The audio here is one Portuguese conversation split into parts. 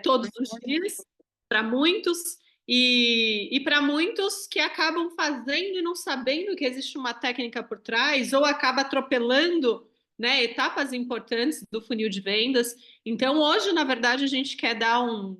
todos os dias, para muitos, e para muitos que acabam fazendo e não sabendo que existe uma técnica por trás, ou acaba atropelando, né, etapas importantes do funil de vendas. Então, hoje, na verdade, a gente quer dar um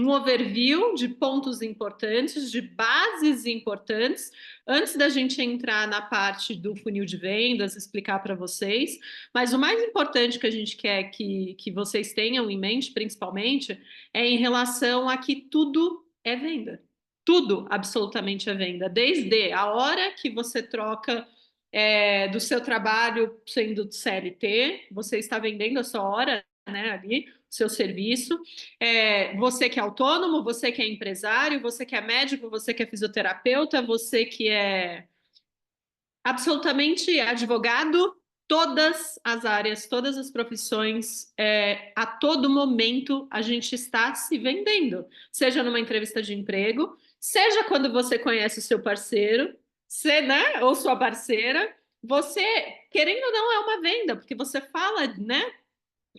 overview de pontos importantes, de bases importantes, antes da gente entrar na parte do funil de vendas, explicar para vocês. Mas o mais importante que a gente quer que vocês tenham em mente, principalmente, é em relação a que tudo é venda. Tudo absolutamente é venda. Desde a hora que você troca do seu trabalho sendo CLT, você está vendendo a sua hora, né, ali, o seu serviço. Você que é autônomo, você que é empresário, você que é médico, você que é fisioterapeuta, você que é absolutamente advogado, todas as áreas, todas as profissões, a todo momento a gente está se vendendo, seja numa entrevista de emprego, seja quando você conhece o seu parceiro, né, ou sua parceira, você, querendo ou não, é uma venda, porque você fala, né,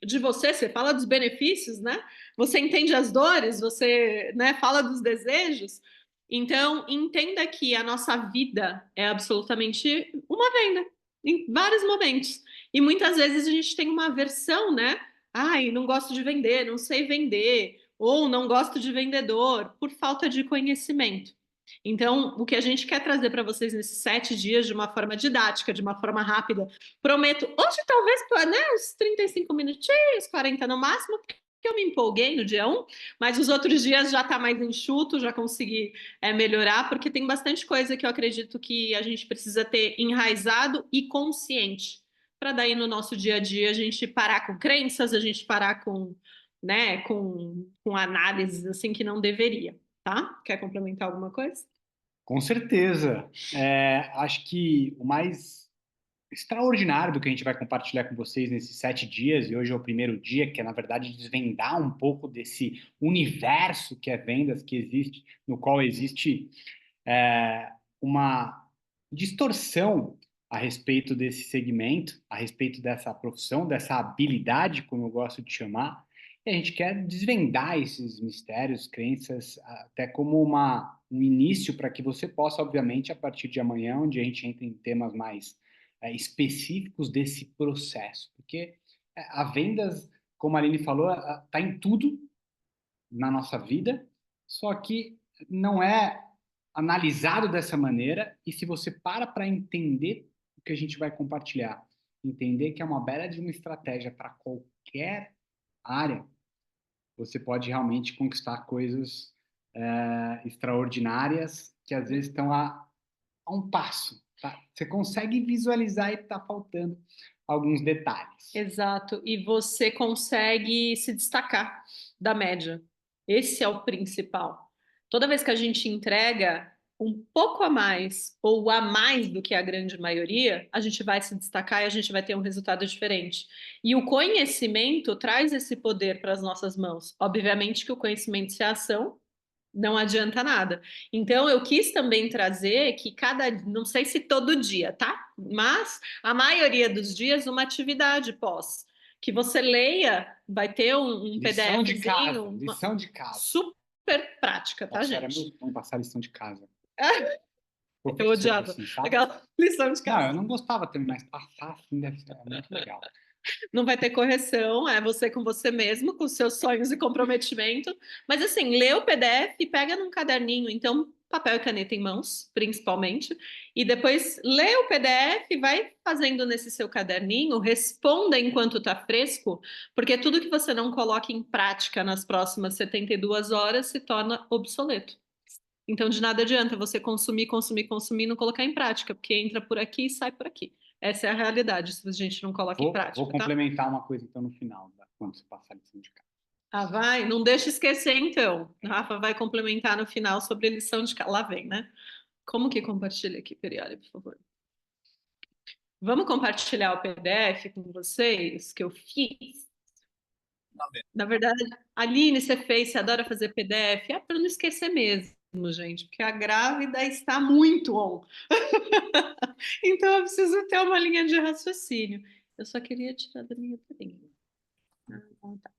de você, você fala dos benefícios, né? Você entende as dores, você, né, fala dos desejos. Então, entenda que a nossa vida é absolutamente uma venda, em vários momentos. E muitas vezes a gente tem uma aversão, né? Ai, não gosto de vender, não sei vender, ou não gosto de vendedor, por falta de conhecimento. Então, o que a gente quer trazer para vocês nesses 7 dias, de uma forma didática, de uma forma rápida, prometo, hoje talvez, né, uns 35 minutinhos, 40 no máximo, porque eu me empolguei no dia 1, mas os outros dias já está mais enxuto, já consegui melhorar, porque tem bastante coisa que eu acredito que a gente precisa ter enraizado e consciente, para daí no nosso dia a dia a gente parar com crenças, a gente parar com, né, com análises assim que não deveria, tá? Quer complementar alguma coisa? Com certeza. Acho que o mais extraordinário do que a gente vai compartilhar com vocês nesses 7 dias, e hoje é o primeiro dia, que é, na verdade, desvendar um pouco desse universo que é vendas, que existe, no qual existe uma distorção a respeito desse segmento, a respeito dessa profissão, dessa habilidade, como eu gosto de chamar, e a gente quer desvendar esses mistérios, crenças, até como um início para que você possa, obviamente, a partir de amanhã, onde a gente entra em temas mais específicos desse processo, porque a vendas, como a Aline falou, está em tudo na nossa vida, só que não é analisado dessa maneira, e se você para entender o que a gente vai compartilhar, entender que é uma bela de uma estratégia para qualquer área, você pode realmente conquistar coisas extraordinárias que às vezes estão a um passo. Tá? Você consegue visualizar e está faltando alguns detalhes. Exato, e você consegue se destacar da média. Esse é o principal. Toda vez que a gente entrega um pouco a mais ou a mais do que a grande maioria, a gente vai se destacar e a gente vai ter um resultado diferente. E o conhecimento traz esse poder para as nossas mãos. Obviamente que o conhecimento se é ação, não adianta nada. Então, eu quis também trazer que não sei se todo dia, tá? Mas a maioria dos dias, uma atividade pós. Que você leia, vai ter um Lição de casa, PDFzinho, lição de casa. super prática, tá, Nossa, era meu gente? sonho passar lição de casa. Eu Professor, odiava assim, sabe? aquela lição de Não, casa. eu não gostava também, mas passar assim deve ser muito legal. Não vai ter correção, é você com você mesmo, com seus sonhos e comprometimento. Mas assim, lê o PDF e pega num caderninho, então papel e caneta em mãos, principalmente, e depois lê o PDF, vai fazendo nesse seu caderninho, responda enquanto está fresco, porque tudo que você não coloca em prática nas próximas 72 horas se torna obsoleto. Então, de nada adianta você consumir, consumir, consumir e não colocar em prática, porque entra por aqui e sai por aqui. Essa é a realidade, se a gente não coloca em Vou prática, tá? complementar uma coisa então no final, quando você passar a lição de casa. Ah, vai? Não deixa esquecer, então. Rafa vai complementar no final sobre a lição de casa. Lá vem, né? Como que compartilha aqui, Perioli, por favor? Vamos compartilhar o PDF com vocês que eu fiz? Na verdade, Aline, você fez, você adora fazer PDF? É para não esquecer mesmo, gente, porque a grávida está muito on. Então eu preciso ter uma linha de raciocínio. Eu só queria tirar da minha telinha. Ah, tá.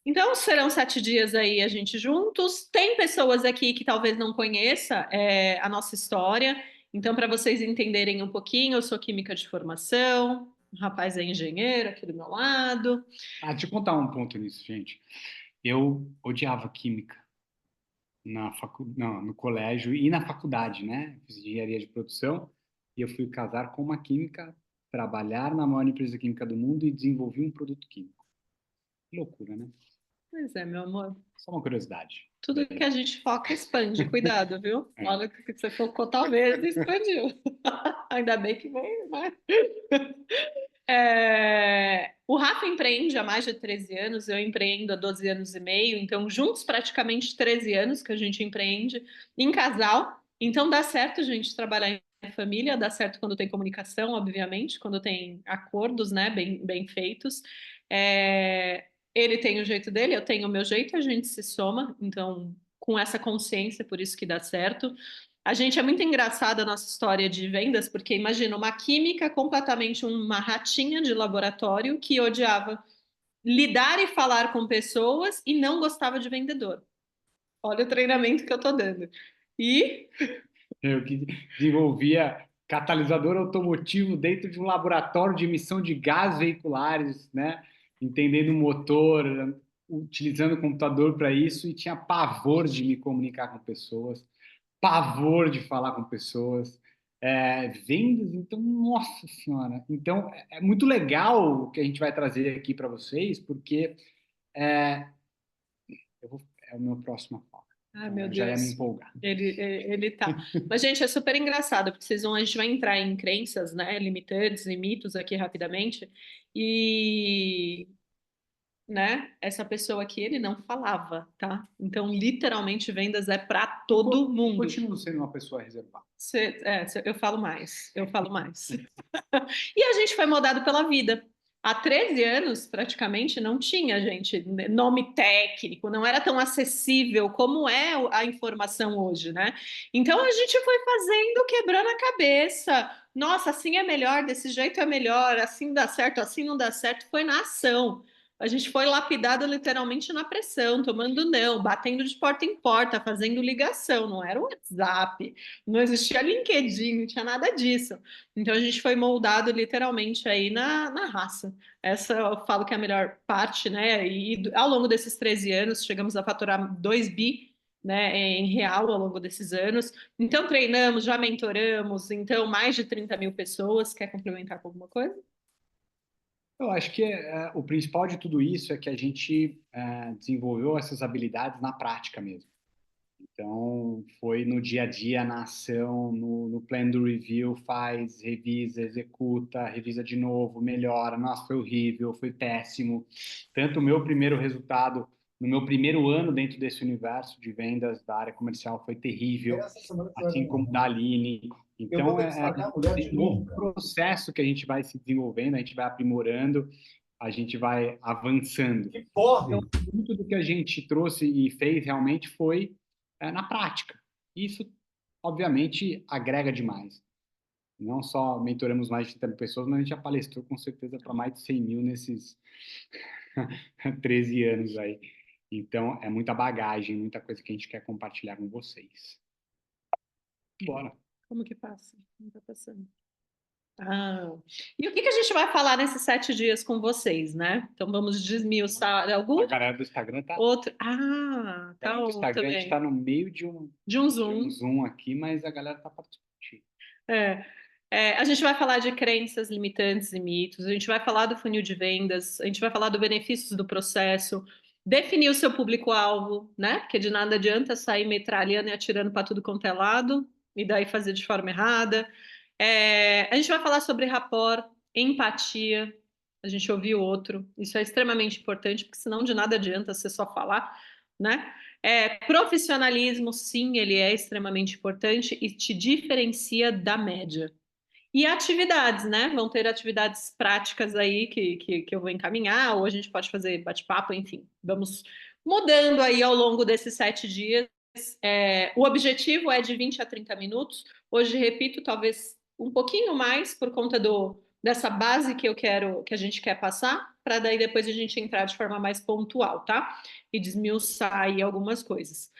Então, serão 7 dias aí a gente juntos. Tem pessoas aqui que talvez não conheça a nossa história. Então, para vocês entenderem um pouquinho, eu sou química de formação, o rapaz é engenheiro aqui do meu lado. Ah, deixa eu contar um ponto nisso, gente. Eu odiava química não, no colégio e na faculdade, né? Fiz engenharia de produção e eu fui casar com uma química, trabalhar na maior empresa química do mundo e desenvolver um produto químico. Que loucura, né? Pois é, meu amor. Só uma curiosidade. Tudo que a gente foca expande, cuidado, viu? É. Olha que você focou talvez e expandiu. Ainda bem que veio, mas... O Rafa empreende há mais de 13 anos, eu empreendo há 12 anos e meio, então juntos praticamente 13 anos que a gente empreende em casal. Então dá certo, gente, trabalhar em família, dá certo quando tem comunicação, obviamente, quando tem acordos, né, bem feitos. Ele tem o jeito dele, eu tenho o meu jeito, a gente se soma, então com essa consciência, por isso que dá certo. A gente é muito engraçada a nossa história de vendas, porque imagina uma química completamente uma ratinha de laboratório que odiava lidar e falar com pessoas e não gostava de vendedor. Olha o treinamento que eu tô dando. E Eu que desenvolvia catalisador automotivo dentro de um laboratório de emissão de gases veiculares, né? Entendendo o motor, utilizando o computador para isso e tinha pavor de me comunicar com pessoas, pavor de falar com pessoas. Vendas, então, nossa senhora. Então, é muito legal o que a gente vai trazer aqui para vocês, porque é, é o meu próximo foco. ai, Então, meu eu já ia me Deus. empolgar. Ele tá. Mas, gente, é super engraçado, porque a gente vai entrar em crenças, né, limitantes e mitos aqui rapidamente. E né? Essa pessoa aqui, ele não falava, tá? Então, literalmente, vendas é para todo mundo. Continuo sendo uma pessoa reservada. Eu falo mais, eu falo mais. E a gente foi moldado pela vida. Há 13 anos, praticamente, não tinha, gente, nome técnico, não era tão acessível como é a informação hoje, né? Então a gente foi fazendo, quebrando a cabeça. Nossa, assim é melhor, desse jeito é melhor, assim dá certo, assim não dá certo. Foi na ação. A gente foi lapidado literalmente na pressão, tomando não, batendo de porta em porta, fazendo ligação. Não era o WhatsApp, não existia LinkedIn, não tinha nada disso. Então a gente foi moldado literalmente aí na raça. Essa eu falo que é a melhor parte, né? E ao longo desses 13 anos, chegamos a faturar 2 bi, né, em real ao longo desses anos. Então treinamos, já mentoramos, então mais de 30 mil pessoas. Quer complementar com alguma coisa? Eu acho que o principal de tudo isso é que a gente desenvolveu essas habilidades na prática mesmo. Então, foi no dia a dia, na ação, no plano do review, faz, revisa, executa, revisa de novo, melhora. Nossa, foi horrível, foi péssimo. Tanto o meu primeiro resultado, no meu primeiro ano dentro desse universo de vendas da área comercial, foi terrível, assim como da Aline. Então, tem um processo que a gente vai se desenvolvendo, a gente vai aprimorando, a gente vai avançando. Então, muito do que a gente trouxe e fez realmente foi na prática. Isso, obviamente, agrega demais. Não só mentoramos mais de 30 mil pessoas, mas a gente já palestrou com certeza para mais de 100 mil nesses 13 anos aí. Então, é muita bagagem, muita coisa que a gente quer compartilhar com vocês. Bora. Como que passa? Não tá passando. Ah, e o que que a gente vai falar nesses 7 dias com vocês, né? Então vamos desmiuçar algum A galera do Instagram tá. outro. A Tá galera do on Instagram, a gente também. tá no meio De um de um Zoom. Zoom aqui, mas a galera tá participando. É. A gente vai falar de crenças limitantes e mitos, a gente vai falar do funil de vendas, a gente vai falar do benefícios do processo, definir o seu público-alvo, né? Porque de nada adianta sair metralhando e atirando para tudo quanto é lado, e daí fazer de forma errada. A gente vai falar sobre rapport, empatia, a gente ouvir o outro, isso é extremamente importante, porque senão de nada adianta você só falar, né? Profissionalismo, sim, ele é extremamente importante e te diferencia da média. E atividades, né? Vão ter atividades práticas aí que eu vou encaminhar, ou a gente pode fazer bate-papo, enfim. Vamos mudando aí ao longo desses 7 dias. O objetivo é de 20 a 30 minutos. Hoje, repito, talvez um pouquinho mais por conta dessa base que eu quero, que a gente quer passar, para daí depois a gente entrar de forma mais pontual, tá? E desmiuçar aí algumas coisas.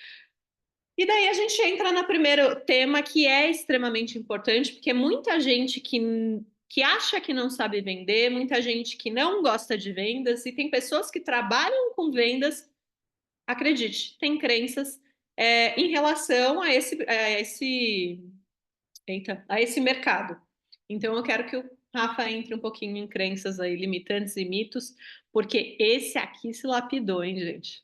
E daí a gente entra no primeiro tema que é extremamente importante, porque muita gente que acha que não sabe vender, muita gente que não gosta de vendas, e tem pessoas que trabalham com vendas, acredite, tem crenças em relação a esse mercado. Então eu quero que o Rafa entre um pouquinho em crenças aí limitantes e mitos, porque esse aqui se lapidou, hein, gente?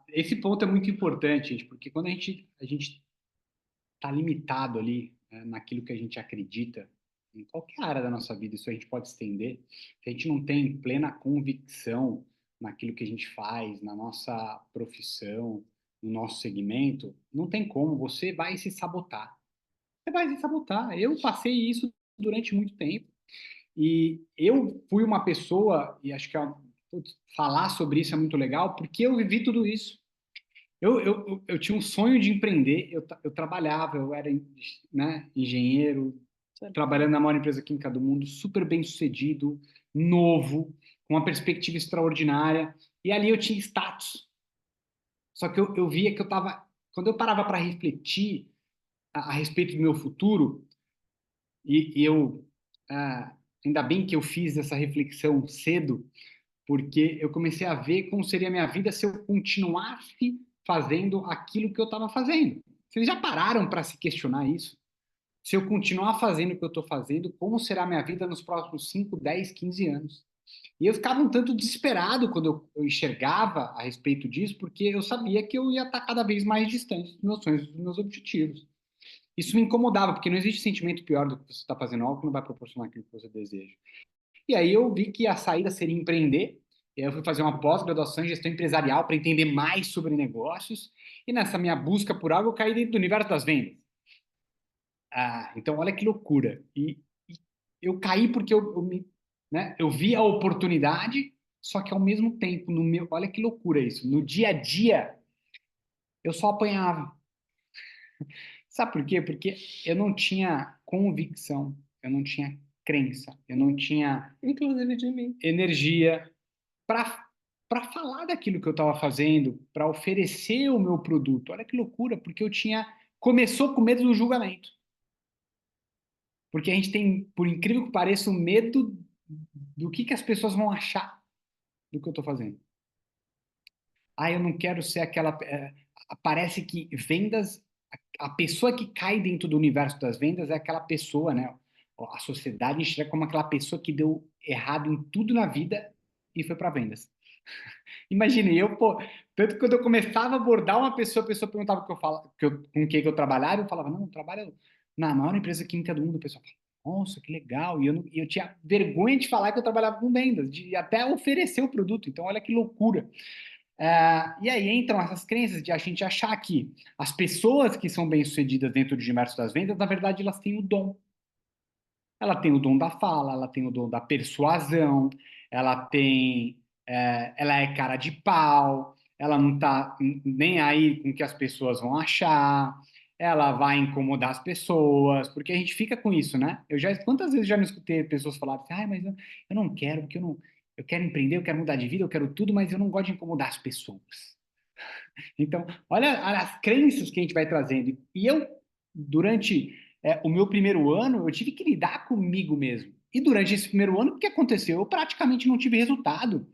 Esse ponto é muito importante, gente, porque quando a gente está limitado ali, né, naquilo que a gente acredita, em qualquer área da nossa vida, isso a gente pode estender, se a gente não tem plena convicção naquilo que a gente faz, na nossa profissão, no nosso segmento, não tem como, você vai se sabotar. Você vai se sabotar. Eu passei isso durante muito tempo. E eu fui uma pessoa, e acho que falar sobre isso é muito legal, porque eu vivi tudo isso. Eu tinha um sonho de empreender, eu trabalhava, eu era, né, engenheiro, trabalhando na maior empresa química do mundo, super bem sucedido, novo, com uma perspectiva extraordinária, e ali eu tinha status. Só que eu via que eu estava, quando eu parava para refletir a respeito do meu futuro, e eu, ah, ainda bem que eu fiz essa reflexão cedo, porque eu comecei a ver como seria a minha vida se eu continuasse fazendo aquilo que eu estava fazendo. Vocês já pararam para se questionar isso? Se eu continuar fazendo o que eu estou fazendo, como será a minha vida nos próximos 5, 10, 15 anos? E eu ficava um tanto desesperado quando eu enxergava a respeito disso, porque eu sabia que eu ia estar cada vez mais distante dos meus sonhos, dos meus objetivos. Isso me incomodava, porque não existe sentimento pior do que você está fazendo algo que não vai proporcionar aquilo que você deseja. E aí eu vi que a saída seria empreender. E aí eu fui fazer uma pós-graduação em gestão empresarial para entender mais sobre negócios. E nessa minha busca por algo, eu caí dentro do universo das vendas. Então, olha que loucura. E eu caí porque né, eu vi a oportunidade, só que ao mesmo tempo, olha que loucura isso. No dia a dia, eu só apanhava. Sabe por quê? Porque eu não tinha convicção, eu não tinha crença, eu não tinha Inclusive de mim. energia para falar daquilo que eu estava fazendo, para oferecer o meu produto. Olha que loucura, porque eu tinha começou com medo do julgamento. Porque a gente tem, por incrível que pareça, um medo do que as pessoas vão achar do que eu estou fazendo. Eu não quero ser aquela. Parece que vendas, a pessoa que cai dentro do universo das vendas é aquela pessoa, né? A sociedade enxerga como aquela pessoa que deu errado em tudo na vida e foi para vendas. Imagine, pô, tanto que quando eu começava a abordar uma pessoa, a pessoa perguntava o que eu falava, com quem que eu trabalhava, eu falava, não, eu trabalho na maior empresa química do mundo. O pessoal falava, nossa, que legal. E eu tinha vergonha de falar que eu trabalhava com vendas, de até oferecer o produto. Então, olha que loucura. E aí entram essas crenças de a gente achar que as pessoas que são bem-sucedidas dentro do universo das vendas, na verdade, elas têm o dom. Ela tem o dom da fala, ela tem o dom da persuasão, ela é cara de pau, ela não tá nem aí com o que as pessoas vão achar, ela vai incomodar as pessoas, porque a gente fica com isso, né? Quantas vezes já me escutei pessoas falarem assim, mas eu não quero, porque eu quero empreender, eu quero mudar de vida, eu quero tudo, mas eu não gosto de incomodar as pessoas. Então, olha as crenças que a gente vai trazendo. E eu, durante o meu primeiro ano, eu tive que lidar comigo mesmo. E durante esse primeiro ano, o que aconteceu? Eu praticamente não tive resultado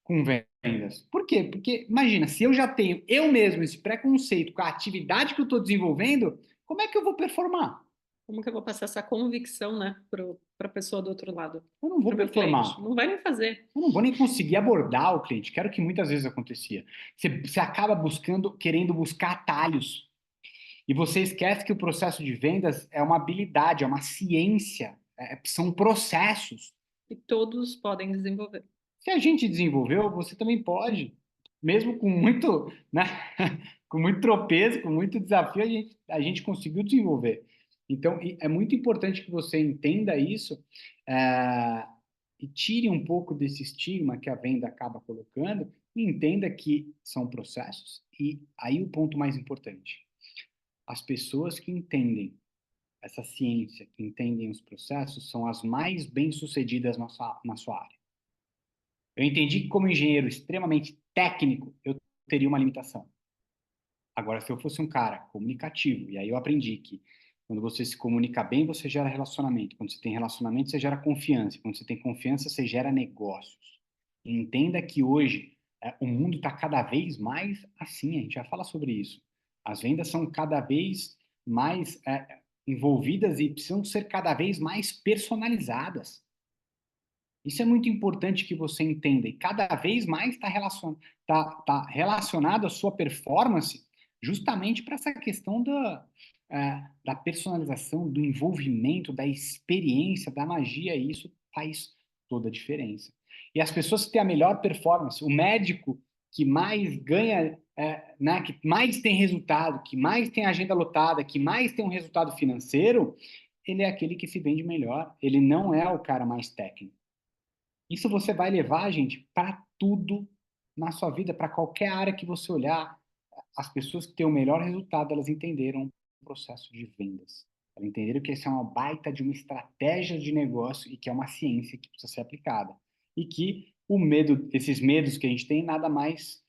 com vendas. Por quê? Porque, imagina, se eu já tenho eu mesmo esse preconceito com a atividade que eu estou desenvolvendo, como é que eu vou performar? Como que eu vou passar essa convicção, né, para a pessoa do outro lado, Eu não vou para o meu cliente? performar. Não vai nem fazer. Eu não vou nem conseguir abordar o cliente, que era o que muitas vezes acontecia. Você acaba querendo buscar atalhos. E você esquece que o processo de vendas é uma habilidade, é uma ciência, são processos. E todos podem desenvolver. Se a gente desenvolveu, você também pode. Mesmo com muito, né, com muito tropeço, com muito desafio, a gente conseguiu desenvolver. Então, é muito importante que você entenda isso, é, e tire um pouco desse estigma que a venda acaba colocando e entenda que são processos. E aí o ponto mais importante, as pessoas que entendem essa ciência, que entendem os processos, são as mais bem-sucedidas na sua área. Eu entendi que, como engenheiro extremamente técnico, eu teria uma limitação. Agora, se eu fosse um cara comunicativo, e aí eu aprendi que quando você se comunica bem, você gera relacionamento. Quando você tem relacionamento, você gera confiança. Quando você tem confiança, você gera negócios. E entenda que hoje o mundo está cada vez mais assim, a gente já fala sobre isso. As vendas são cada vez mais envolvidas e precisam ser cada vez mais personalizadas. Isso é muito importante que você entenda. E cada vez mais está relacionado à sua performance justamente para essa questão da personalização, do envolvimento, da experiência, da magia. E isso faz toda a diferença. E as pessoas que têm a melhor performance, o médico que mais ganha, né, que mais tem resultado, que mais tem agenda lotada, que mais tem um resultado financeiro, ele é aquele que se vende melhor. Ele não é o cara mais técnico. Isso você vai levar, gente, para tudo na sua vida, para qualquer área que você olhar. As pessoas que têm o melhor resultado, elas entenderam o processo de vendas. Elas entenderam que isso é uma baita de uma estratégia de negócio e que é uma ciência que precisa ser aplicada. E que esses medos que a gente tem, nada mais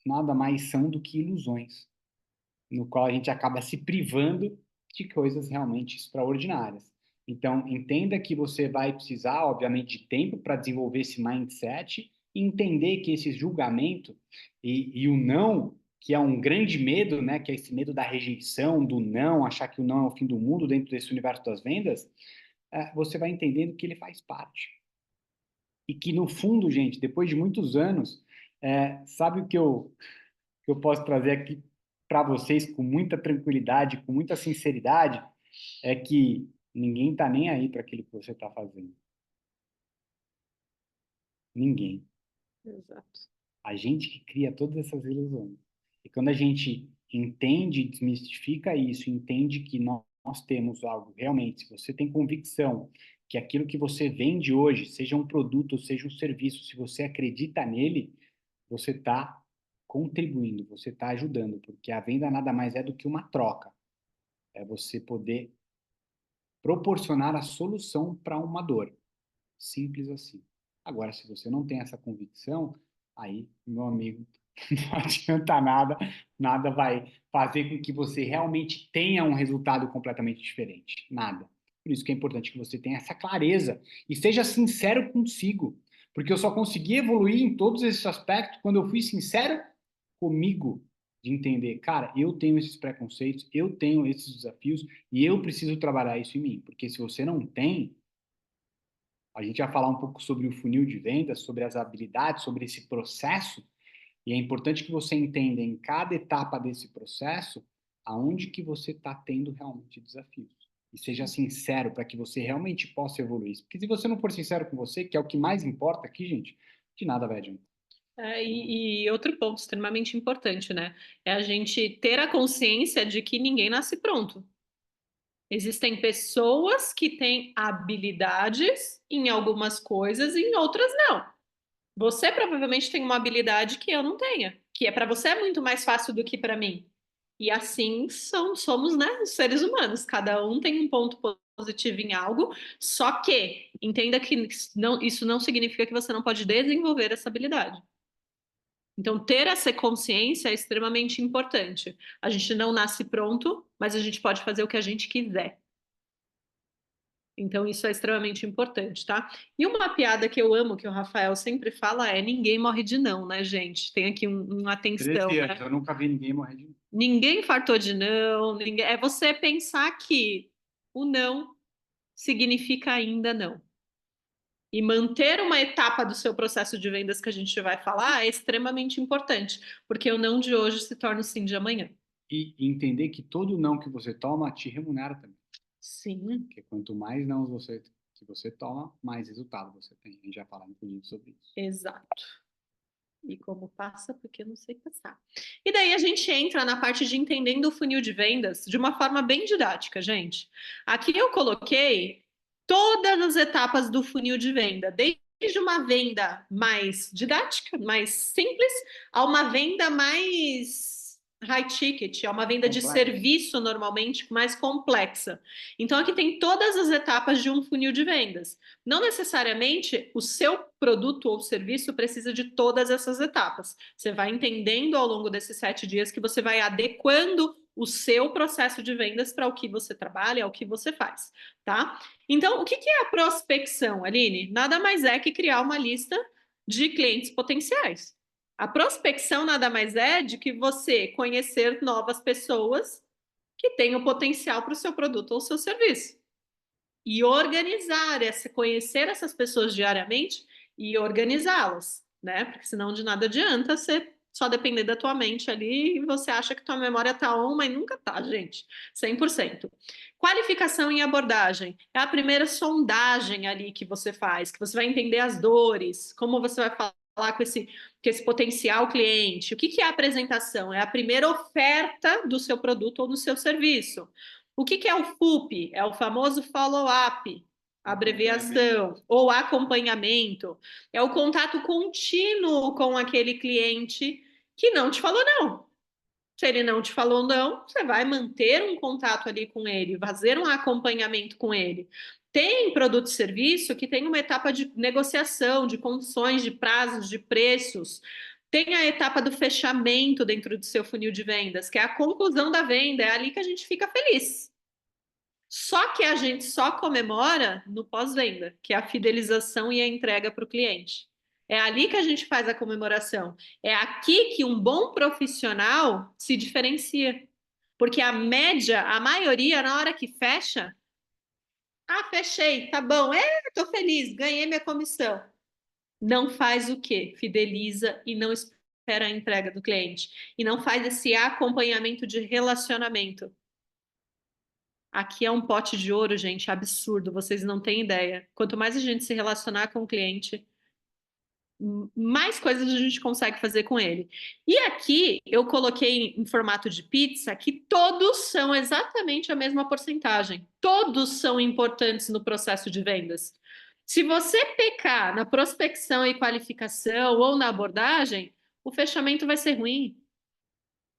nada mais são do que ilusões, no qual a gente acaba se privando de coisas realmente extraordinárias. Então, entenda que você vai precisar, obviamente, de tempo para desenvolver esse mindset e entender que esse julgamento e o não, que é um grande medo, né, que é esse medo da rejeição, do não, achar que o não é o fim do mundo dentro desse universo das vendas, você vai entendendo que ele faz parte. E que, no fundo, gente, depois de muitos anos, sabe o que eu posso trazer aqui para vocês com muita tranquilidade, com muita sinceridade, é que ninguém está nem aí para aquilo que você está fazendo. Ninguém. Exato. A gente que cria todas essas ilusões. E quando a gente entende, desmistifica isso, entende que nós temos algo realmente, se você tem convicção que aquilo que você vende hoje, seja um produto ou seja um serviço, se você acredita nele, você está contribuindo, você está ajudando, porque a venda nada mais é do que uma troca. É você poder proporcionar a solução para uma dor. Simples assim. Agora, se você não tem essa convicção, aí, meu amigo, não adianta nada, nada vai fazer com que você realmente tenha um resultado completamente diferente. Nada. Por isso que é importante que você tenha essa clareza e seja sincero consigo. Porque eu só consegui evoluir em todos esses aspectos quando eu fui sincero comigo, de entender, cara, eu tenho esses preconceitos, eu tenho esses desafios e eu preciso trabalhar isso em mim. Porque se você não tem, a gente vai falar um pouco sobre o funil de vendas, sobre as habilidades, sobre esse processo, e é importante que você entenda em cada etapa desse processo aonde que você está tendo realmente desafios. E seja sincero para que você realmente possa evoluir. Porque se você não for sincero com você, que é o que mais importa aqui, gente, de nada vai adiantar. E outro ponto extremamente importante, né? É a gente ter a consciência de que ninguém nasce pronto. Existem pessoas que têm habilidades em algumas coisas e em outras não. Você provavelmente tem uma habilidade que eu não tenha, que é para você é muito mais fácil do que para mim. E assim somos, né, os seres humanos. Cada um tem um ponto positivo em algo, só que entenda que isso não significa que você não pode desenvolver essa habilidade. Então, ter essa consciência é extremamente importante. A gente não nasce pronto, mas a gente pode fazer o que a gente quiser. Então, isso é extremamente importante, tá? E uma piada que eu amo, que o Rafael sempre fala, é: ninguém morre de não, né, gente? Tem aqui uma atenção, 13 anos, né? eu nunca vi ninguém morrer de. Ninguém fartou de não, ninguém... é você pensar que o não significa ainda não. E manter uma etapa do seu processo de vendas que a gente vai falar é extremamente importante, porque o não de hoje se torna o sim de amanhã. E entender que todo não que você toma te remunera também. Sim, Porque quanto mais não que você toma, mais resultado você tem. A gente já falou, inclusive, sobre isso. exato. E como passa, porque eu não sei passar. E daí a gente entra na parte de entendendo o funil de vendas de uma forma bem didática, gente. Aqui eu coloquei todas as etapas do funil de venda, desde uma venda mais didática, mais simples, a uma venda mais high ticket, é uma venda de Complexo. serviço normalmente mais complexa. Então aqui tem todas as etapas de um funil de vendas. Não necessariamente o seu produto ou serviço precisa de todas essas etapas. Você vai entendendo ao longo desses 7 dias que você vai adequando o seu processo de vendas para o que você trabalha, ao que você faz, tá? Então, o que é a prospecção, Aline? Nada mais é que criar uma lista de clientes potenciais. A prospecção nada mais é de que você conhecer novas pessoas que têm o potencial para o seu produto ou seu serviço. E organizar, conhecer essas pessoas diariamente e organizá-las, né? Porque senão de nada adianta você só depender da tua mente ali e você acha que tua memória tá on, mas nunca tá, gente. 100%. Qualificação em abordagem. É a primeira sondagem ali que você faz, que você vai entender as dores, como você vai falar com esse potencial cliente. O que é a apresentação? É a primeira oferta do seu produto ou do seu serviço. O que é o FUP? É o famoso follow-up, abreviação, ou acompanhamento. É o contato contínuo com aquele cliente que não te falou não. Se ele não te falou não, você vai manter um contato ali com ele, fazer um acompanhamento com ele. Tem produto e serviço que tem uma etapa de negociação, de condições, de prazos, de preços. Tem a etapa do fechamento dentro do seu funil de vendas, que é a conclusão da venda, é ali que a gente fica feliz. Só que a gente só comemora no pós-venda, que é a fidelização e a entrega para o cliente. É ali que a gente faz a comemoração. É aqui que um bom profissional se diferencia. Porque a média, a maioria, na hora que fecha, fechei, tá bom, tô feliz, ganhei minha comissão. Não faz o quê? Fideliza e não espera a entrega do cliente. E não faz esse acompanhamento de relacionamento. Aqui é um pote de ouro, gente, absurdo, vocês não têm ideia. Quanto mais a gente se relacionar com o cliente, mais coisas a gente consegue fazer com ele. E aqui eu coloquei em formato de pizza que todos são exatamente a mesma porcentagem. Todos são importantes no processo de vendas. Se você pecar na prospecção e qualificação ou na abordagem, o fechamento vai ser ruim.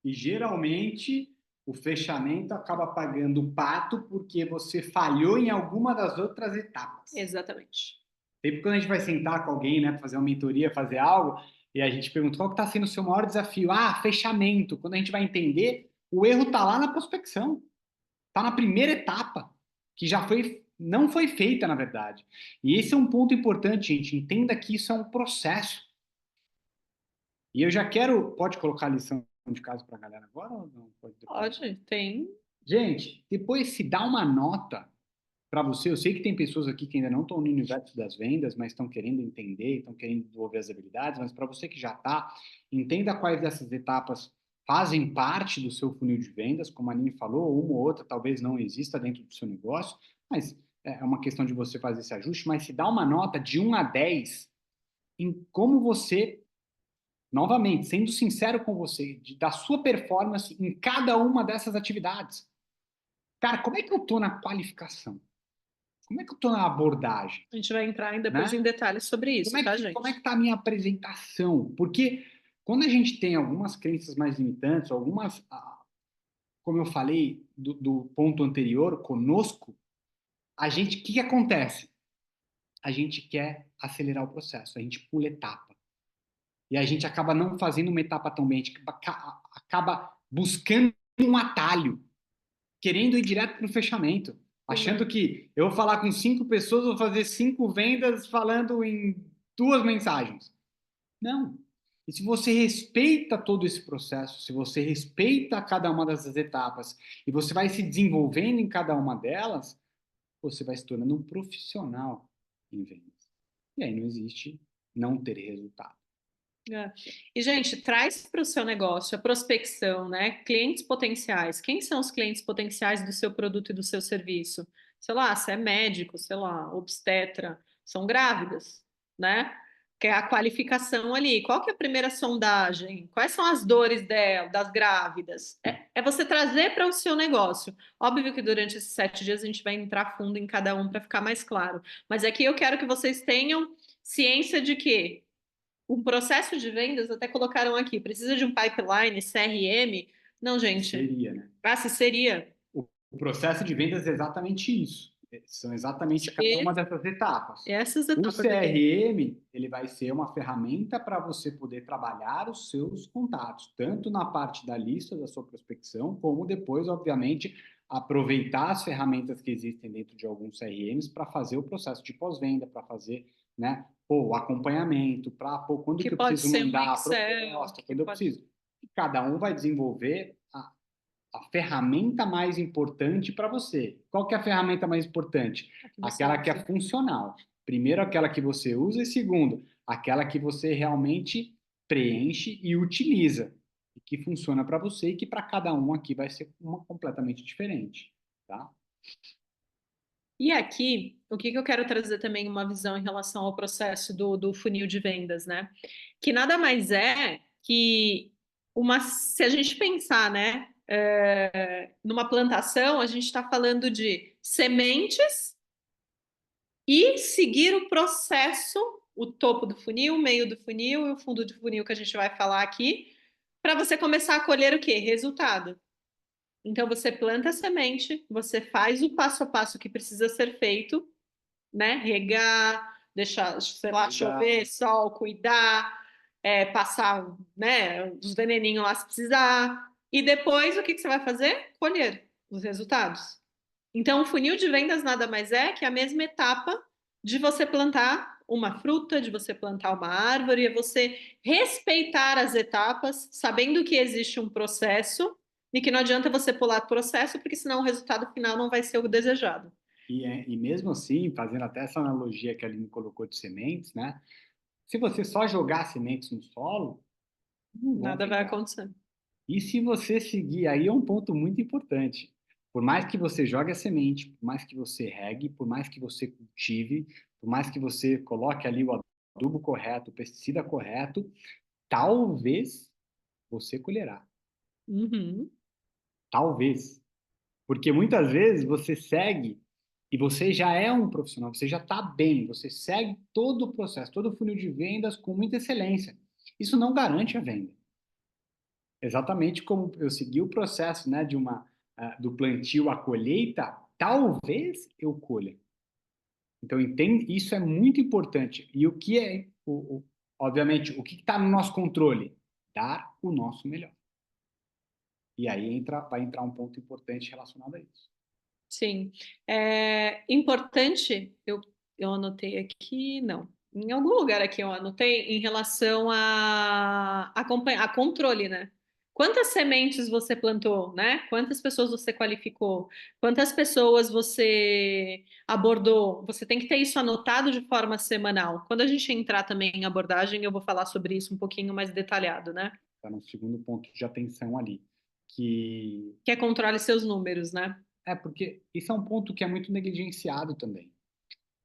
E geralmente o fechamento acaba pagando o pato porque você falhou em alguma das outras etapas. Exatamente. Sempre quando a gente vai sentar com alguém, né, para fazer uma mentoria, fazer algo, e a gente pergunta qual está sendo o seu maior desafio? Fechamento. Quando a gente vai entender, o erro está lá na prospecção. Está na primeira etapa, que não foi feita, na verdade. E esse é um ponto importante, gente. Entenda que isso é um processo. E eu já quero. Pode colocar a lição de casa para a galera agora ou não? Pode, tem. Gente, depois se dá uma nota para você. Eu sei que tem pessoas aqui que ainda não estão no universo das vendas, mas estão querendo entender, estão querendo desenvolver as habilidades. Mas para você que já está, entenda quais dessas etapas fazem parte do seu funil de vendas. Como a Aline falou, uma ou outra talvez não exista dentro do seu negócio, mas é uma questão de você fazer esse ajuste. Mas se dá uma nota de 1 a 10 em como você, novamente, sendo sincero com você, da sua performance em cada uma dessas atividades. Cara, como é que eu estou na qualificação? Como é que eu estou na abordagem? A gente vai entrar depois Né? em detalhes sobre isso, tá, gente? Como é que está a minha apresentação? Porque quando a gente tem algumas crenças mais limitantes, algumas, como eu falei do ponto anterior, conosco, o que acontece? A gente quer acelerar o processo, a gente pula etapa. E a gente acaba não fazendo uma etapa tão bem, a gente acaba buscando um atalho, querendo ir direto para o fechamento, achando que eu vou falar com 5 pessoas, vou fazer 5 vendas falando em 2 mensagens. Não. E se você respeita todo esse processo, se você respeita cada uma dessas etapas e você vai se desenvolvendo em cada uma delas, você vai se tornando um profissional em vendas. E aí não existe não ter resultado. É. E, gente, traz para o seu negócio a prospecção, né? Clientes potenciais. Quem são os clientes potenciais do seu produto e do seu serviço? Sei lá, se é médico, sei lá, obstetra, são grávidas, né? Que é a qualificação ali. Qual que é a primeira sondagem? Quais são as dores das grávidas? É você trazer para o seu negócio. Óbvio que durante esses 7 dias a gente vai entrar fundo em cada um para ficar mais claro. Mas aqui eu quero que vocês tenham ciência de que um processo de vendas, até colocaram aqui, precisa de um pipeline, CRM, Não, gente. Seria, né? Ah, se seria. O processo de vendas é exatamente isso. São exatamente cada Se uma dessas etapas. essas O etapas aqui. CRM, ele vai ser uma ferramenta para você poder trabalhar os seus contatos, tanto na parte da lista da sua prospecção, como depois, obviamente, aproveitar as ferramentas que existem dentro de alguns CRMs para fazer o processo de pós-venda, para fazer, né, o acompanhamento, para quando Que que eu pode preciso ser um mandar a Excel, proposta, que quando eu pode. preciso. Cada um vai desenvolver a ferramenta mais importante para você. Qual que é a ferramenta mais importante? A que você Aquela que é usa. funcional. Primeiro, aquela que você usa, e segundo, aquela que você realmente preenche e utiliza, e que funciona para você e que para cada um aqui vai ser uma completamente diferente, tá? E aqui, o que que eu quero trazer também uma visão em relação ao processo do funil de vendas, né? Que nada mais é que se a gente pensar, né, numa plantação, a gente está falando de sementes e seguir o processo, o topo do funil, o meio do funil e o fundo do funil que a gente vai falar aqui, para você começar a colher o quê? Resultado. Então você planta a semente, você faz o passo a passo que precisa ser feito, né? Regar, deixar, sei lá, chover, sol, cuidar, passar, né, os veneninhos lá se precisar. E depois o que que você vai fazer? Colher os resultados. Então, o funil de vendas nada mais é que a mesma etapa de você plantar uma fruta, de você plantar uma árvore, é você respeitar as etapas, sabendo que existe um processo e que não adianta você pular o processo, porque senão o resultado final não vai ser o desejado. E mesmo assim, fazendo até essa analogia que a Aline colocou de sementes, né? Se você só jogar sementes no solo, não vão Nada vai vingar. acontecer. E se você seguir, aí é um ponto muito importante. Por mais que você jogue a semente, por mais que você regue, por mais que você cultive, por mais que você coloque ali o adubo correto, o pesticida correto, talvez você colherá. Uhum. Talvez. Porque muitas vezes você segue e você já é um profissional, você já está bem, você segue todo o processo, todo o funil de vendas com muita excelência. Isso não garante a venda. Exatamente como eu segui o processo, né, do plantio à colheita, talvez eu colha. Então, entende? Isso é muito importante. E o que é, obviamente, o que está no nosso controle? Dar o nosso melhor. E aí vai entrar um ponto importante relacionado a isso. Sim. É importante, eu anotei aqui, não. Em algum lugar aqui eu anotei em relação a controle, né? Quantas sementes você plantou, né? Quantas pessoas você qualificou? Quantas pessoas você abordou? Você tem que ter isso anotado de forma semanal. Quando a gente entrar também em abordagem, eu vou falar sobre isso um pouquinho mais detalhado, né? Está no segundo ponto de atenção ali. Que Que é controle seus números, né? porque isso é um ponto que é muito negligenciado também.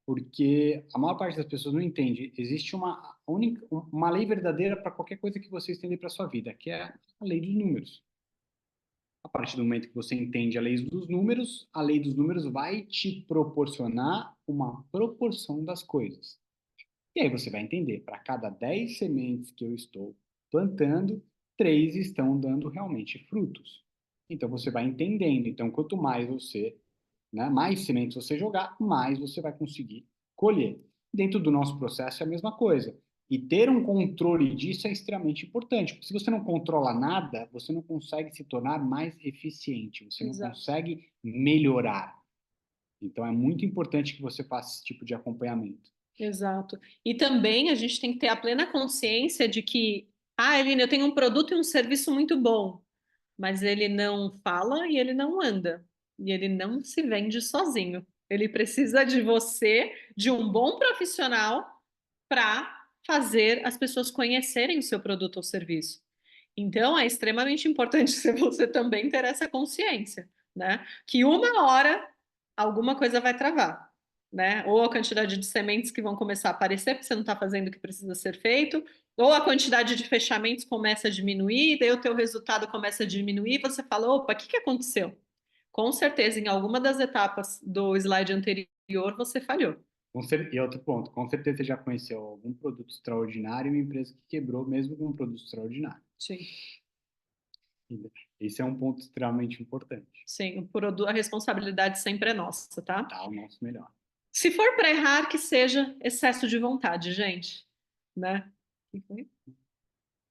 Porque a maior parte das pessoas não entende. Existe uma lei verdadeira para qualquer coisa que você estender para sua vida, que é a lei dos números. A partir do momento que você entende a lei dos números vai te proporcionar uma proporção das coisas. E aí você vai entender, para cada 10 sementes que eu estou plantando, 3 estão dando realmente frutos. Então você vai entendendo. Então, quanto mais você, né, mais sementes você jogar, mais você vai conseguir colher. Dentro do nosso processo é a mesma coisa. E ter um controle disso é extremamente importante, porque se você não controla nada, você não consegue se tornar mais eficiente, você não Exato. consegue melhorar. Então é muito importante que você faça esse tipo de acompanhamento. Exato. E também a gente tem que ter a plena consciência de que, Eline, eu tenho um produto e um serviço muito bom, mas ele não fala e ele não anda. E ele não se vende sozinho. Ele precisa de você, de um bom profissional, para fazer as pessoas conhecerem o seu produto ou serviço. Então, é extremamente importante você também ter essa consciência, né? Que uma hora alguma coisa vai travar, né? Ou a quantidade de sementes que vão começar a aparecer porque você não está fazendo o que precisa ser feito, ou a quantidade de fechamentos começa a diminuir, daí o teu resultado começa a diminuir, você fala, opa, o que que aconteceu? Com certeza, em alguma das etapas do slide anterior, você falhou. E outro ponto, com certeza você já conheceu algum produto extraordinário e uma empresa que quebrou mesmo com um produto extraordinário. Sim. Esse é um ponto extremamente importante. Sim, a responsabilidade sempre é nossa, tá? Tá o nosso melhor. Se for para errar, que seja excesso de vontade, gente, né?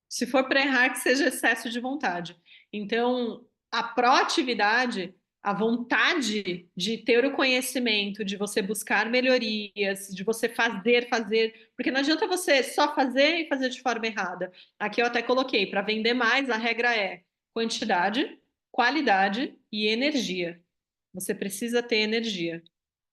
Se for para errar, que seja excesso de vontade. Então, a proatividade, a vontade de ter o conhecimento, de você buscar melhorias, de você fazer, porque não adianta você só fazer e fazer de forma errada. Aqui eu até coloquei, para vender mais, a regra é quantidade, qualidade e energia. Você precisa ter energia,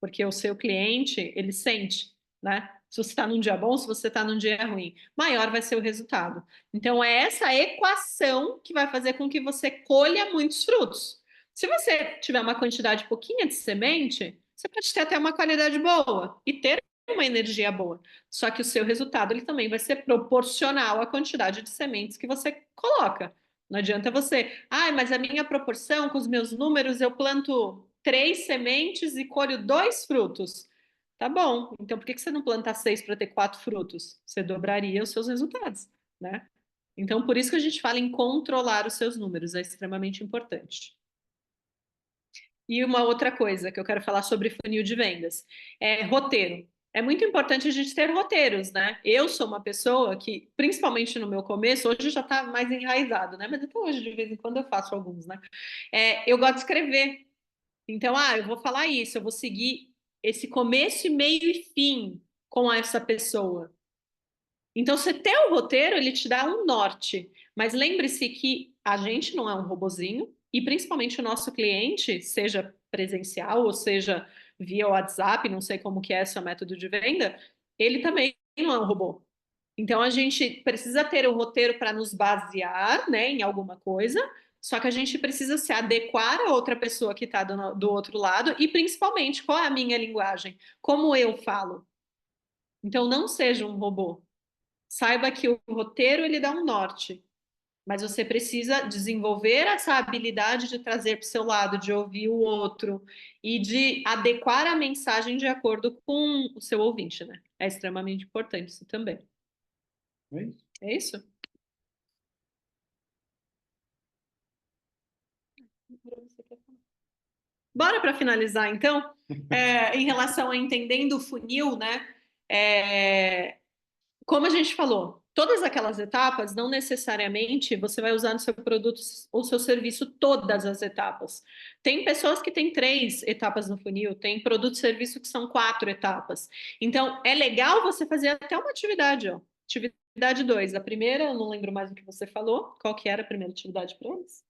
porque o seu cliente, ele sente, né? Se você está num dia bom, se você está num dia ruim, maior vai ser o resultado. Então, é essa equação que vai fazer com que você colha muitos frutos. Se você tiver uma quantidade pouquinha de semente, você pode ter até uma qualidade boa e ter uma energia boa. Só que o seu resultado ele também vai ser proporcional à quantidade de sementes que você coloca. Não adianta você, mas a minha proporção com os meus números, eu planto 3 sementes e colho 2 frutos. Tá bom, então por que você não planta 6 para ter 4 frutos? Você dobraria os seus resultados, né? Então, por isso que a gente fala em controlar os seus números, é extremamente importante. E uma outra coisa que eu quero falar sobre funil de vendas é roteiro. É muito importante a gente ter roteiros, né? Eu sou uma pessoa que, principalmente no meu começo, hoje já está mais enraizado, né? Mas até hoje, de vez em quando, eu faço alguns, né? Eu gosto de escrever. Então, eu vou falar isso, eu vou seguir esse começo, meio e fim com essa pessoa. Então, você ter o roteiro, ele te dá um norte. Mas lembre-se que a gente não é um robozinho, e principalmente o nosso cliente, seja presencial ou seja via WhatsApp, não sei como que é seu método de venda, ele também não é um robô. Então, a gente precisa ter o roteiro para nos basear, né, em alguma coisa, só que a gente precisa se adequar a outra pessoa que está do outro lado e, principalmente, qual é a minha linguagem? Como eu falo? Então, não seja um robô. Saiba que o roteiro ele dá um norte, mas você precisa desenvolver essa habilidade de trazer para o seu lado, de ouvir o outro e de adequar a mensagem de acordo com o seu ouvinte, né? É extremamente importante isso também. É isso? É isso? Bora para finalizar, então, em relação a entendendo o funil, né? É, como a gente falou, todas aquelas etapas, não necessariamente você vai usar no seu produto ou seu serviço todas as etapas. Tem pessoas que têm 3 etapas no funil, tem produto e serviço que são 4 etapas. Então, é legal você fazer até uma atividade, ó. Atividade 2. A primeira, eu não lembro mais o que você falou. Qual que era a primeira atividade para eles?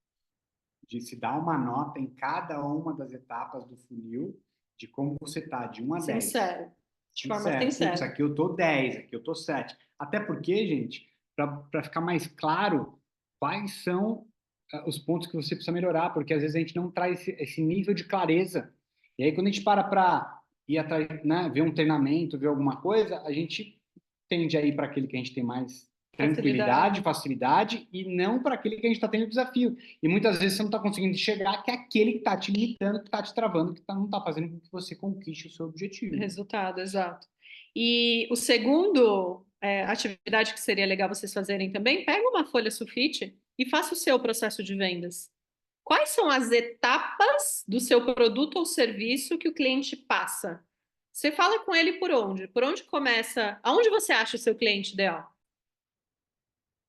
De se dar uma nota em cada uma das etapas do funil, de como você está, de 1 a 10. Sincero. De forma Sincero. Putz, sincera. aqui eu tô 10, aqui eu tô 7. Até porque, gente, para ficar mais claro quais são os pontos que você precisa melhorar, porque às vezes a gente não traz esse nível de clareza. E aí, quando a gente para ir atrás, né, ver um treinamento, ver alguma coisa, a gente tende a ir para aquele que a gente tem mais tranquilidade, facilidade, e não para aquele que a gente está tendo desafio. E muitas vezes você não está conseguindo chegar, que é aquele que está te limitando, que está te travando, que não está fazendo com que você conquiste o seu objetivo. Resultado, exato. E o segundo atividade que seria legal vocês fazerem também, pega uma folha sulfite e faça o seu processo de vendas. Quais são as etapas do seu produto ou serviço que o cliente passa? Você fala com ele por onde? Por onde começa? Aonde você acha o seu cliente ideal?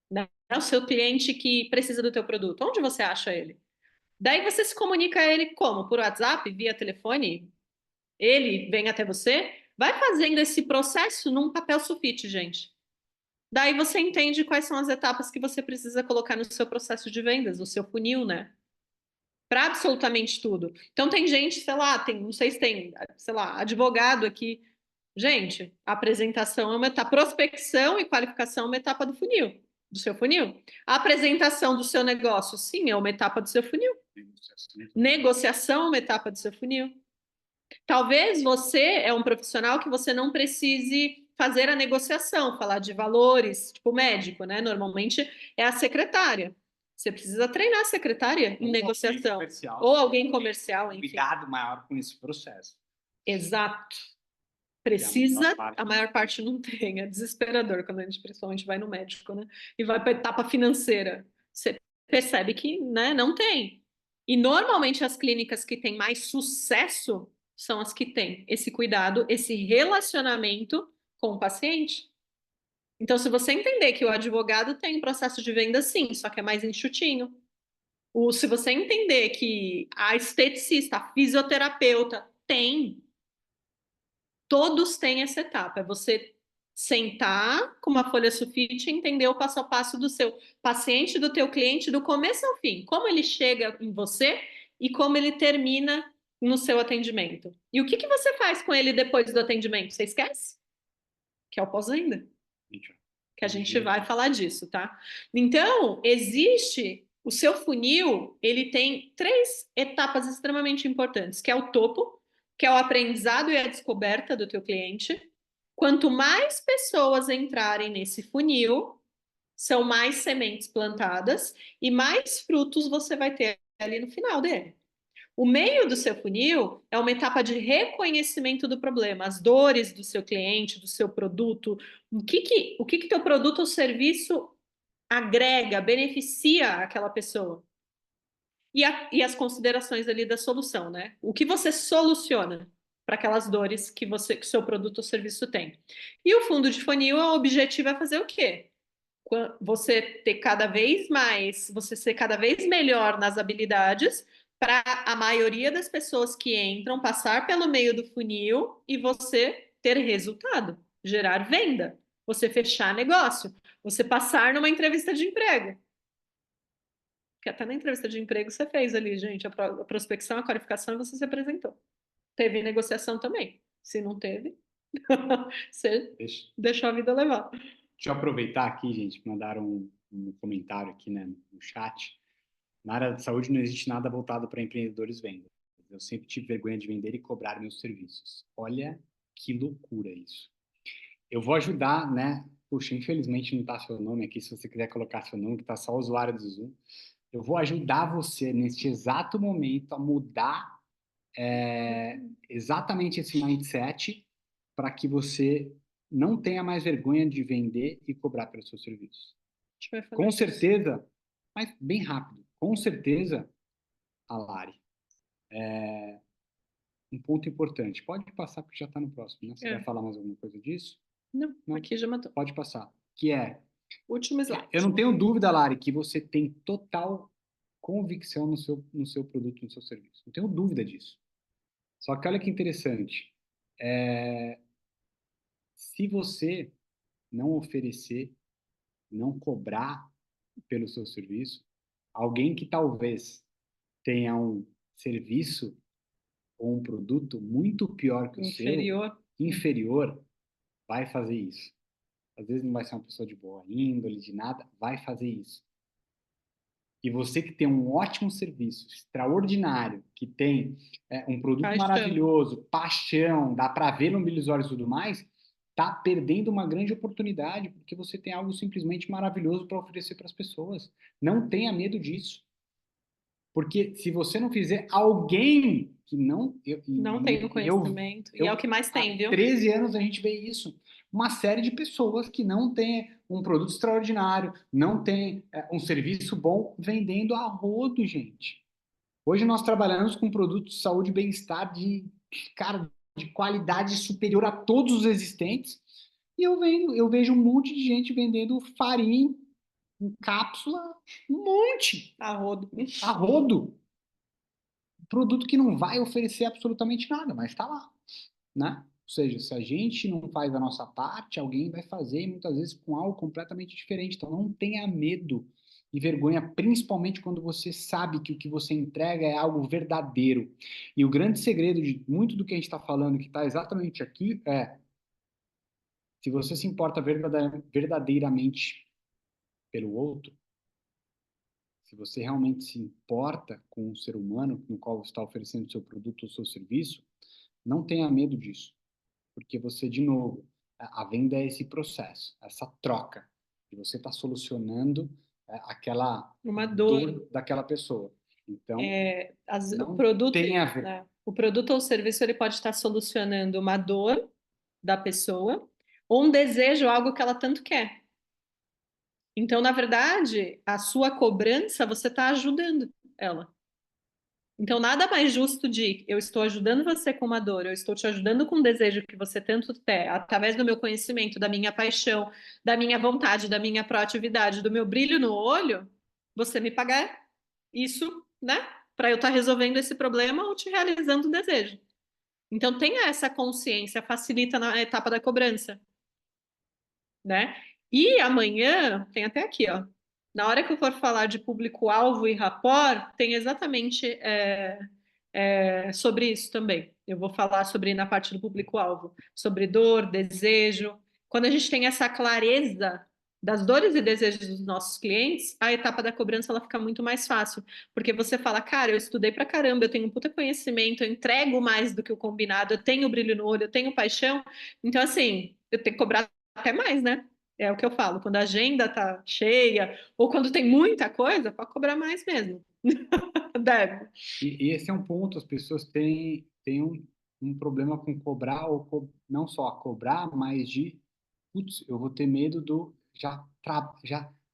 Né? O seu cliente que precisa do teu produto. Onde você acha ele? Daí você se comunica a ele como? Por WhatsApp, via telefone? Ele vem até você? Vai fazendo esse processo num papel sulfite, gente. Daí você entende quais são as etapas que você precisa colocar no seu processo de vendas, no seu funil, né? Para absolutamente tudo. Então tem gente, sei lá, não sei se tem, sei lá, advogado aqui. Gente, a apresentação é uma etapa, prospecção e qualificação é uma etapa do funil, do seu funil. A apresentação do seu negócio, sim, é uma etapa do seu funil. Negociação é uma etapa do seu funil. Talvez você é um profissional que você não precise fazer a negociação, falar de valores, tipo médico, né? Normalmente é a secretária. Você precisa treinar a secretária em negociação. Ou alguém comercial, enfim. Cuidado maior com esse processo. Exato. Precisa, a maior parte não tem. É desesperador quando a gente principalmente vai no médico, né? E vai para a etapa financeira. Você percebe que, né, não tem. E normalmente as clínicas que têm mais sucesso são as que têm esse cuidado, esse relacionamento com o paciente. Então, se você entender que o advogado tem um processo de venda, sim, só que é mais enxutinho. Se você entender que a esteticista, a fisioterapeuta tem, todos têm essa etapa. É você sentar com uma folha sulfite e entender o passo a passo do seu paciente, do teu cliente, do começo ao fim. Como ele chega em você e como ele termina no seu atendimento. E o que que você faz com ele depois do atendimento? Você esquece? Que é o pós-venda. Que a gente vai falar disso, tá? Então, existe o seu funil, ele tem 3 etapas extremamente importantes, que é o topo, que é o aprendizado e a descoberta do teu cliente. Quanto mais pessoas entrarem nesse funil, são mais sementes plantadas e mais frutos você vai ter ali no final dele. O meio do seu funil é uma etapa de reconhecimento do problema, as dores do seu cliente, do seu produto, o que teu produto ou serviço agrega, beneficia aquela pessoa. E as considerações ali da solução, né? O que você soluciona para aquelas dores que que o seu produto ou serviço tem. E o fundo de funil, o objetivo é fazer o quê? Você ter cada vez mais, você ser cada vez melhor nas habilidades para a maioria das pessoas que entram passar pelo meio do funil e você ter resultado, gerar venda, você fechar negócio, você passar numa entrevista de emprego. Porque até na entrevista de emprego você fez ali, gente, a prospecção, a qualificação e você se apresentou. Teve negociação também. Se não teve, você deixou a vida levar. Deixa eu aproveitar aqui, gente, mandaram um comentário aqui, né, no chat. Na área de saúde não existe nada voltado para empreendedores vendas. Eu sempre tive vergonha de vender e cobrar meus serviços. Olha que loucura isso. Eu vou ajudar, né? Puxa, infelizmente não está seu nome aqui. Se você quiser colocar seu nome, que está só o usuário do Zoom. Eu vou ajudar você neste exato momento a mudar exatamente esse mindset para que você não tenha mais vergonha de vender e cobrar pelo seu serviço. Com certeza, mas bem rápido, com certeza, a Lari, um ponto importante. Pode passar porque já está no próximo, né? Você vai falar mais alguma coisa disso? Não, aqui já matou. Pode passar. Que é... Último slide. Eu não tenho dúvida, Lari, que você tem total convicção no seu produto, no seu serviço. Não tenho dúvida disso. Só que olha que interessante. Se você não oferecer, não cobrar pelo seu serviço, alguém que talvez tenha um serviço ou um produto muito pior que o seu, inferior, vai fazer isso. Às vezes não vai ser uma pessoa de boa índole, de nada, vai fazer isso. E você que tem um ótimo serviço, extraordinário, que tem um produto maravilhoso, paixão, dá para ver no brilho dos olhos e tudo mais, está perdendo uma grande oportunidade, porque você tem algo simplesmente maravilhoso para oferecer para as pessoas. Não tenha medo disso. Porque se você não fizer, alguém que não... não tem o conhecimento, e é o que mais tem, viu? Há 13 anos a gente vê isso. Uma série de pessoas que não têm um produto extraordinário, não têm um serviço bom, vendendo a rodo, gente. Hoje nós trabalhamos com produtos de saúde e bem-estar cara, de qualidade superior a todos os existentes, e eu vejo um monte de gente vendendo farinha em cápsula, um monte. A rodo. A rodo. Produto que não vai oferecer absolutamente nada, mas está lá, né? Ou seja, se a gente não faz a nossa parte, alguém vai fazer, muitas vezes com algo completamente diferente. Então, não tenha medo e vergonha, principalmente quando você sabe que o que você entrega é algo verdadeiro. E o grande segredo de muito do que a gente está falando, que está exatamente aqui, é se você se importa verdadeiramente pelo outro, se você realmente se importa com o ser humano no qual você está oferecendo o seu produto ou seu serviço, não tenha medo disso. Porque você, de novo, a venda é esse processo, essa troca. E você está solucionando aquela uma dor daquela pessoa. Então, não o produto, tem a ver. O produto ou serviço ele pode estar solucionando uma dor da pessoa ou um desejo, algo que ela tanto quer. Então, na verdade, a sua cobrança, você está ajudando ela. Então, nada mais justo de eu estou ajudando você com uma dor, eu estou te ajudando com um desejo que você tanto tem, através do meu conhecimento, da minha paixão, da minha vontade, da minha proatividade, do meu brilho no olho, você me pagar isso, né? Para eu estar resolvendo esse problema ou te realizando o desejo. Então, tenha essa consciência, facilita na etapa da cobrança, né? E amanhã, tem até aqui, ó. Na hora que eu for falar de público-alvo e rapport, tem exatamente sobre isso também. Eu vou falar sobre na parte do público-alvo, sobre dor, desejo. Quando a gente tem essa clareza das dores e desejos dos nossos clientes, a etapa da cobrança ela fica muito mais fácil, porque você fala, cara, eu estudei pra caramba, eu tenho um puta conhecimento, eu entrego mais do que o combinado, eu tenho brilho no olho, eu tenho paixão, então assim, eu tenho que cobrar até mais, né? É o que eu falo, quando a agenda tá cheia ou quando tem muita coisa, pode cobrar mais mesmo. Deve. E esse é um ponto, as pessoas têm um problema com cobrar, ou não só cobrar, mas de, putz, eu vou ter medo do,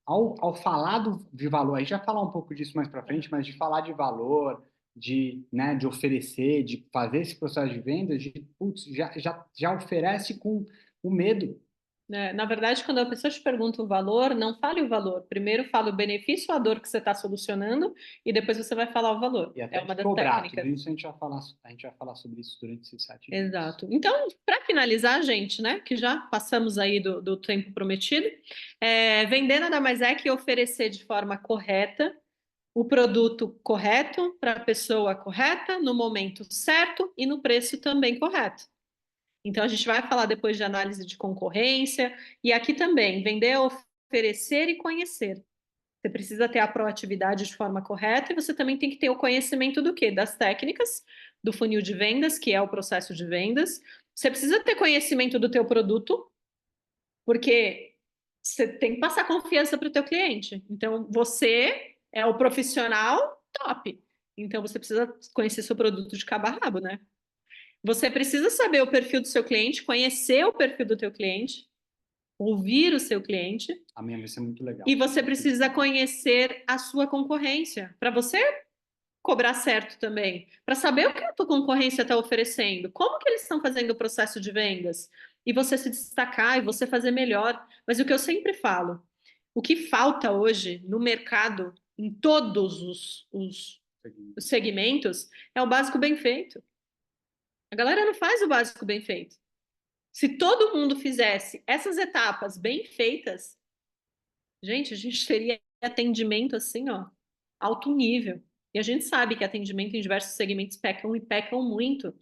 ao falar de valor, a gente já falar um pouco disso mais para frente, mas de falar de valor, né, de oferecer, de fazer esse processo de venda, putz, já oferece com o medo. Na verdade, quando a pessoa te pergunta o valor, não fale o valor. Primeiro fale o benefício, a dor que você está solucionando, e depois você vai falar o valor. E É até uma de das cobrar, tudo técnicas. isso a gente vai falar sobre isso durante esses 7 dias. Exato. Então, para finalizar, gente, né, que já passamos aí do tempo prometido, vender nada mais é que oferecer de forma correta o produto correto para a pessoa correta, no momento certo e no preço também correto. Então, a gente vai falar depois de análise de concorrência, e aqui também, vender é oferecer e conhecer. Você precisa ter a proatividade de forma correta e você também tem que ter o conhecimento do quê? Das técnicas, do funil de vendas, que é o processo de vendas. Você precisa ter conhecimento do teu produto, porque você tem que passar confiança para o teu cliente. Então, você é o profissional top. Então, você precisa conhecer seu produto de cabo a rabo, né? Você precisa saber o perfil do seu cliente, conhecer o perfil do teu cliente, ouvir o seu cliente, A minha vai ser muito e legal. você precisa conhecer a sua concorrência para você cobrar certo também, para saber o que a tua concorrência está oferecendo, como que eles estão fazendo o processo de vendas, e você se destacar e você fazer melhor. Mas o que eu sempre falo, o que falta hoje no mercado, em todos os segmentos, é o básico bem feito. A galera não faz o básico bem feito. Se todo mundo fizesse essas etapas bem feitas, gente, a gente teria atendimento assim, ó, alto nível. E a gente sabe que atendimento em diversos segmentos pecam e pecam muito.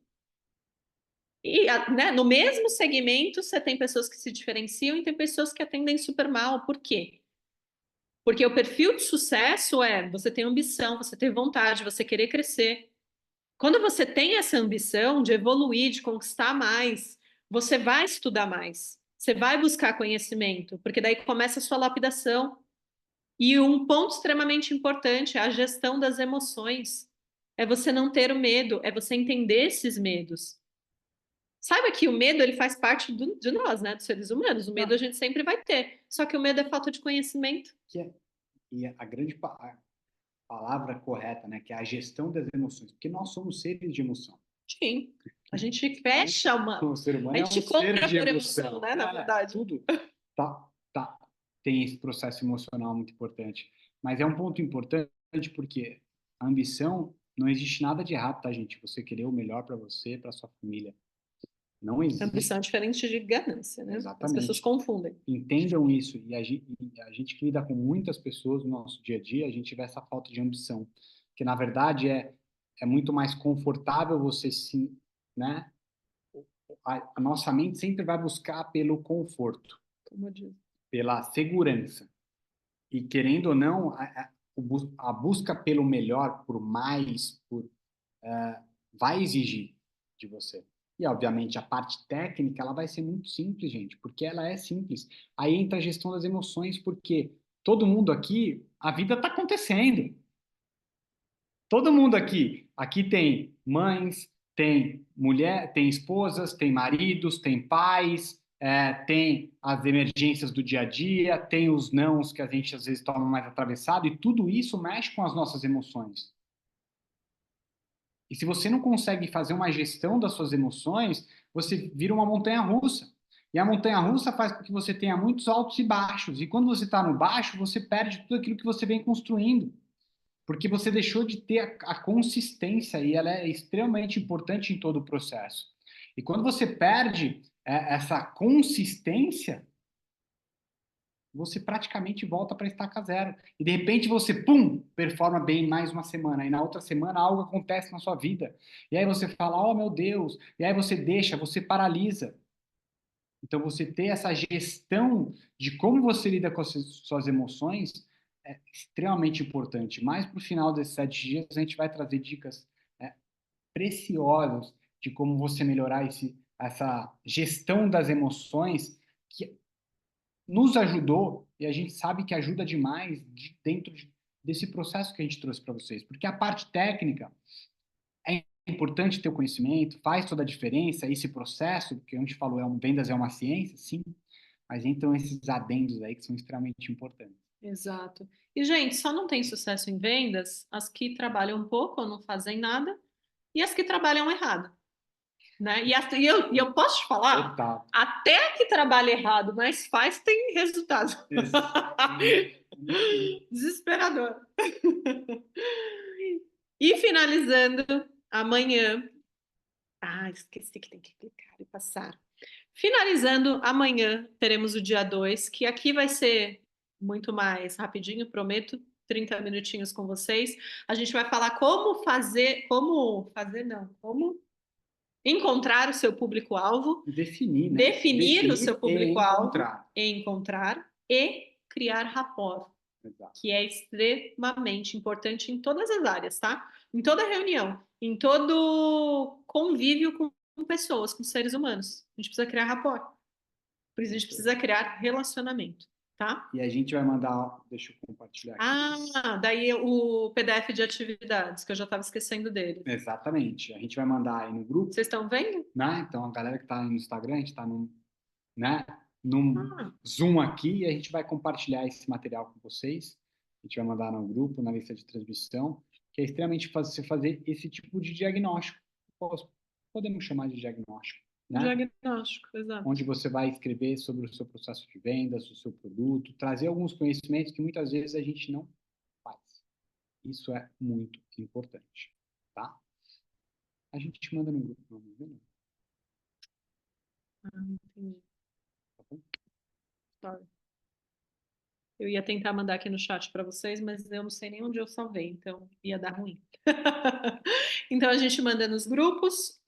E, né, no mesmo segmento, você tem pessoas que se diferenciam e tem pessoas que atendem super mal. Por quê? Porque o perfil de sucesso é você tem ambição, você tem vontade, você querer crescer. Quando você tem essa ambição de evoluir, de conquistar mais, você vai estudar mais, você vai buscar conhecimento, porque daí começa a sua lapidação. E um ponto extremamente importante é a gestão das emoções. É você não ter o medo, é você entender esses medos. Saiba que o medo ele faz parte de nós, né, dos seres humanos. O medo a Não, gente sempre vai ter. Só que o medo é falta de conhecimento. que é, e a grande palavra correta, né, que é a gestão das emoções, porque nós somos seres de emoção. Sim. A gente Né? fecha uma. O ser A humano é um gente ser compra de por emoção, emoção. né? Na verdade. Tudo tá, tá, tem esse processo emocional muito importante. Mas é um ponto importante porque a ambição, não existe nada de errado, tá, gente? Você querer o melhor para você, para sua família. Não Ambição existe. é diferente de ganância, né? As pessoas Exatamente. confundem. Entendam isso. E a gente que lida com muitas pessoas no nosso dia a dia, a gente vê essa falta de ambição. Que, na verdade, é muito mais confortável você se, né? A nossa mente sempre vai buscar pelo conforto, Como eu disse. pela segurança. E, querendo ou não, a busca pelo melhor, por mais, vai exigir de você. E, obviamente, a parte técnica, ela vai ser muito simples, gente, porque ela é simples. Aí entra a gestão das emoções, porque todo mundo aqui, a vida está acontecendo. Todo mundo aqui tem mães, tem mulher, tem esposas, tem maridos, tem pais, tem as emergências do dia a dia, tem os nãos que a gente às vezes toma mais atravessado, e tudo isso mexe com as nossas emoções. E se você não consegue fazer uma gestão das suas emoções, você vira uma montanha-russa. E a montanha-russa faz com que você tenha muitos altos e baixos. E quando você está no baixo, você perde tudo aquilo que você vem construindo. Porque você deixou de ter a consistência e ela é extremamente importante em todo o processo. E quando você perde essa consistência, você praticamente volta para estaca zero. E de repente você, pum, performa bem mais uma semana. E na outra semana algo acontece na sua vida. E aí você fala, oh meu Deus. E aí você deixa, você paralisa. Então você ter essa gestão de como você lida com as suas emoções é extremamente importante. Mais para o final desses 7 dias a gente vai trazer dicas preciosas de como você melhorar essa gestão das emoções que nos ajudou, e a gente sabe que ajuda demais dentro desse processo que a gente trouxe para vocês. Porque a parte técnica é importante ter o conhecimento, faz toda a diferença, esse processo, que a gente falou, vendas é uma ciência, sim, mas entram esses adendos aí que são extremamente importantes. Exato. E, gente, só não tem sucesso em vendas as que trabalham um pouco ou não fazem nada e as que trabalham errado, né? E eu posso te falar, Total. até que trabalha errado, mas faz, tem resultado. Desesperador. E finalizando, amanhã. Ah, esqueci que tem que clicar e passar. Finalizando, amanhã teremos o dia 2, que aqui vai ser muito mais rapidinho, prometo, 30 minutinhos com vocês. A gente vai falar como encontrar o seu público-alvo, Definir, né? definir o seu Definir e público-alvo, encontrar. encontrar e criar rapport, Exato. que é extremamente importante em todas as áreas, tá? Em toda reunião, em todo convívio com pessoas, com seres humanos. A gente precisa criar rapport. Por isso a gente precisa criar relacionamento, tá? E a gente vai mandar, deixa eu compartilhar aqui. Ah, daí o PDF de atividades, que eu já estava esquecendo dele. Exatamente. A gente vai mandar aí no grupo, Vocês estão vendo? né? Então a galera que está no Instagram, a gente está né, num Ah, Zoom aqui e a gente vai compartilhar esse material com vocês. A gente vai mandar no grupo, na lista de transmissão, que é extremamente fácil você fazer esse tipo de diagnóstico. Podemos chamar de diagnóstico, né? diagnóstico, exato. Onde você vai escrever sobre o seu processo de vendas, o seu produto, trazer alguns conhecimentos que muitas vezes a gente não faz. Isso é muito importante, tá? A gente te manda no grupo, não, Ah, entendi. tá bom? Sorry. Eu ia tentar mandar aqui no chat para vocês, mas eu não sei nem onde eu salvei, então ia dar ruim. Então a gente manda nos grupos,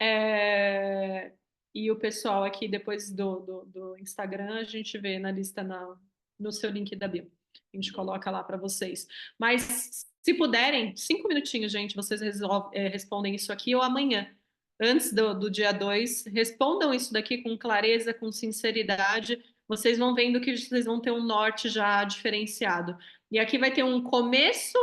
e o pessoal aqui depois do Instagram a gente vê na lista no seu link da bio. A gente coloca lá para vocês. Mas se puderem, 5 minutinhos, gente, vocês respondem isso aqui ou amanhã. Antes do dia 2, respondam isso daqui com clareza, com sinceridade. Vocês vão vendo que vocês vão ter um norte já diferenciado. E aqui vai ter um começo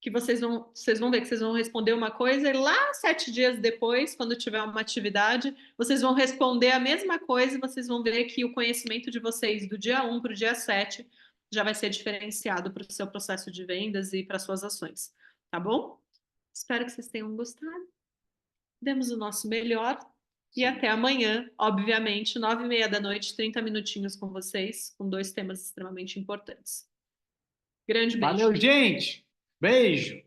que vocês vão ver que vocês vão responder uma coisa e lá 7 dias depois, quando tiver uma atividade, vocês vão responder a mesma coisa e vocês vão ver que o conhecimento de vocês do dia 1 para o dia 7 já vai ser diferenciado para o seu processo de vendas e para suas ações. Tá bom? Espero que vocês tenham gostado. Demos o nosso melhor. E até amanhã, obviamente, 9h30 da noite, 30 minutinhos com vocês, com 2 temas extremamente importantes. Grande beijo. Valeu, gente! Beijo!